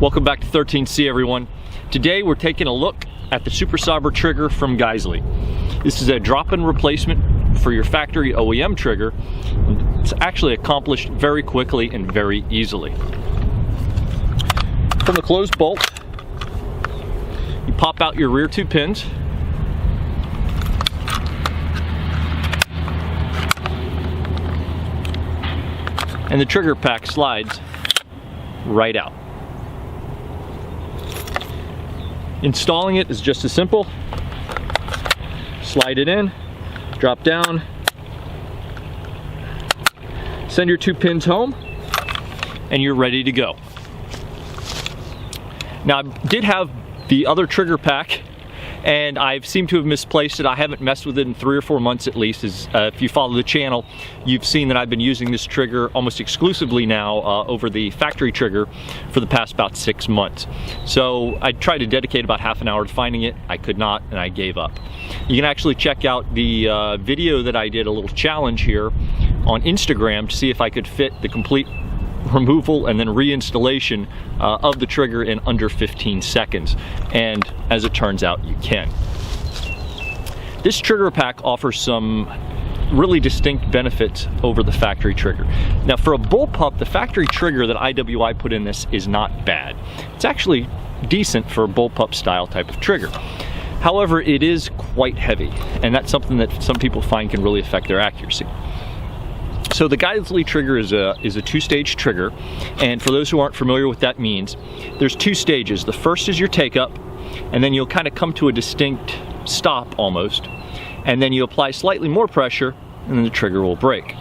Welcome back to 13C, everyone. Today we're taking a look at the Super Sabra trigger from Geissele. This is a drop-in replacement for your factory OEM trigger. It's actually accomplished very quickly and very easily. From the closed bolt, you pop out your rear two pins. And the trigger pack slides right out. Installing it is just as simple. Slide it in, drop down, send your two pins home, and you're ready to go. Now, I did have the other trigger pack, and I seem to have misplaced it. I haven't messed with it in 3 or 4 months at least. If you follow the channel, you've seen that I've been using this trigger almost exclusively now over the factory trigger for the past about 6 months. So I tried to dedicate about half an hour to finding it. I could not, and I gave up. You can actually check out the video that I did, a little challenge here on Instagram, to see if I could fit the complete removal and then reinstallation of the trigger in under 15 seconds. And as it turns out, you can. This trigger pack offers some really distinct benefits over the factory trigger. Now, for a bullpup, the factory trigger that IWI put in this is not bad. It's actually decent for a bullpup style type of trigger. However, it is quite heavy, and that's something that some people find can really affect their accuracy. So the Geissele trigger is a two-stage trigger, and for those who aren't familiar with what that means, there's 2 stages. The first is your take-up, and then you'll kind of come to a distinct stop almost, and then you apply slightly more pressure, and then the trigger will break.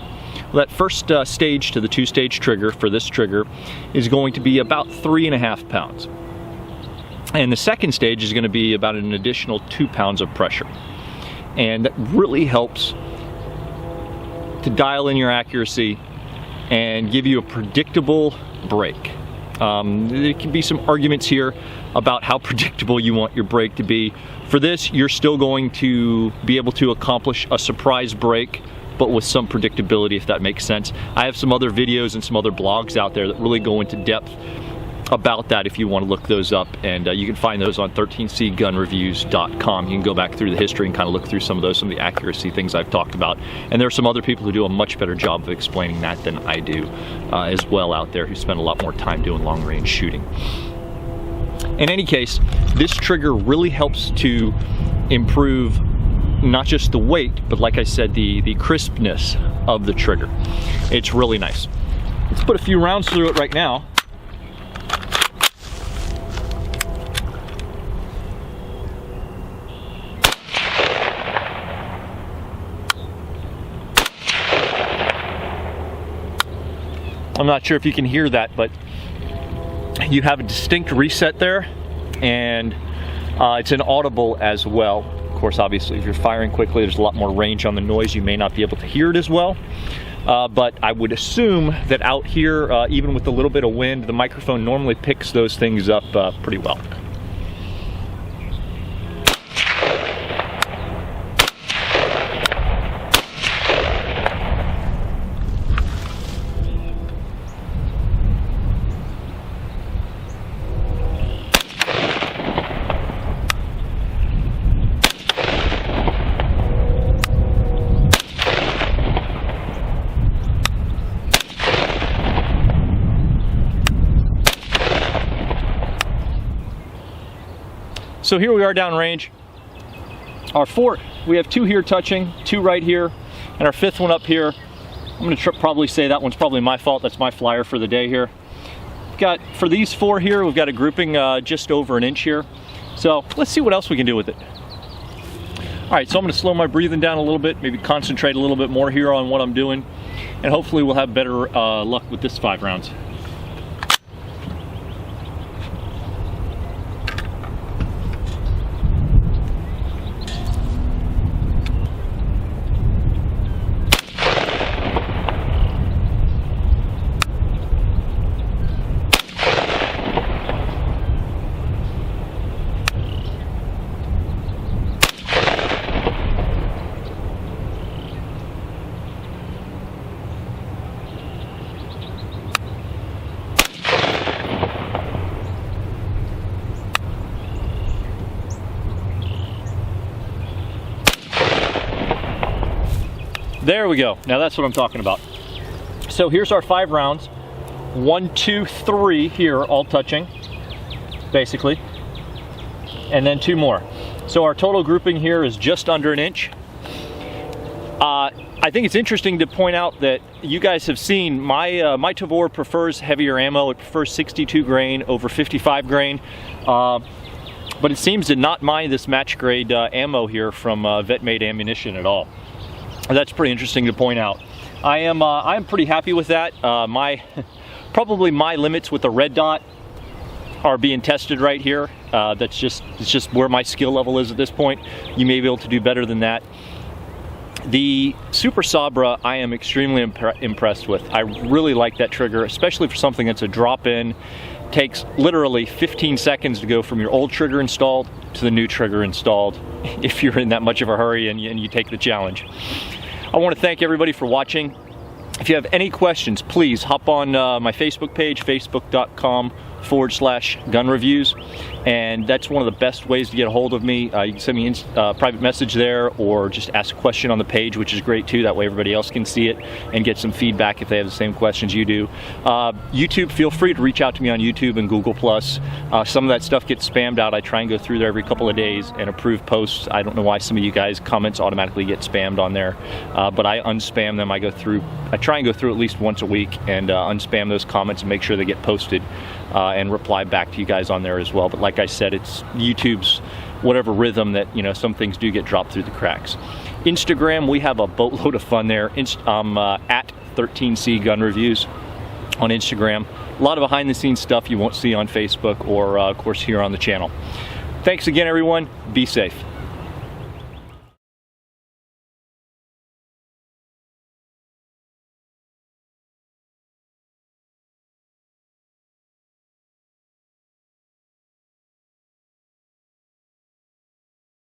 Well, that first stage to the 2-stage trigger for this trigger is going to be about 3.5 pounds. And the second stage is going to be about an additional 2 pounds of pressure. And that really helps to dial in your accuracy and give you a predictable break. There can be some arguments here about how predictable you want your break to be. For this, you're still going to be able to accomplish a surprise break, but with some predictability, if that makes sense. I have some other videos and some other blogs out there that really go into depth about that if you want to look those up, and you can find those on 13cgunreviews.com. You can go back through the history and kind of look through some of the accuracy things I've talked about. And there are some other people who do a much better job of explaining that than I do as well out there, who spend a lot more time doing long range shooting. In any case, this trigger really helps to improve not just the weight, but like I said, the crispness of the trigger. It's really nice. Let's put a few rounds through it right now. I'm not sure if you can hear that, but you have a distinct reset there, and it's inaudible as well. Of course, obviously, if you're firing quickly, there's a lot more range on the noise. You may not be able to hear it as well, but I would assume that out here, even with a little bit of wind, the microphone normally picks those things up pretty well. So here we are downrange. Our fort, we have 2 here touching, 2 right here, and our 5th one up here. I'm going to probably say that one's probably my fault. That's my flyer for the day here. We've got, for these 4 here, we've got a grouping just over 1 inch here. So let's see what else we can do with it. All right, so I'm going to slow my breathing down a little bit, maybe concentrate a little bit more here on what I'm doing, and hopefully we'll have better luck with this 5 rounds. There we go. Now that's what I'm talking about. So here's our 5 rounds. 1, 2, 3 here, all touching, basically. And then 2 more. So our total grouping here is just under an inch. I think it's interesting to point out that you guys have seen my Tavor prefers heavier ammo. It prefers 62 grain over 55 grain. But it seems to not mind this match grade ammo here from Vet-Made Ammunition at all. That's pretty interesting to point out. I'm pretty happy with that. Probably my limits with the red dot are being tested right here. It's just where my skill level is at this point. You may be able to do better than that. The Super Sabra I am extremely impressed with. I really like that trigger, especially for something that's a drop-in. Takes literally 15 seconds to go from your old trigger installed to the new trigger installed, if you're in that much of a hurry and you take the challenge. I want to thank everybody for watching. If you have any questions, please hop on my Facebook page, facebook.com/gun reviews, and that's one of the best ways to get a hold of me. You can send me a private message there, or just ask a question on the page, which is great too. That way everybody else can see it and get some feedback if they have the same questions you do. YouTube, feel free to reach out to me on YouTube and Google+. Some of that stuff gets spammed out. I try and go through there every couple of days and approve posts. I don't know why some of you guys' comments automatically get spammed on there, but I unspam them. I try and go through at least once a week and unspam those comments and make sure they get posted and reply back to you guys on there as well. But like I said, it's YouTube's whatever rhythm that, you know, some things do get dropped through the cracks. Instagram, we have a boatload of fun there. I'm at 13C Gun Reviews on Instagram. A lot of behind the scenes stuff you won't see on Facebook or of course here on the channel. Thanks again, everyone. Be safe.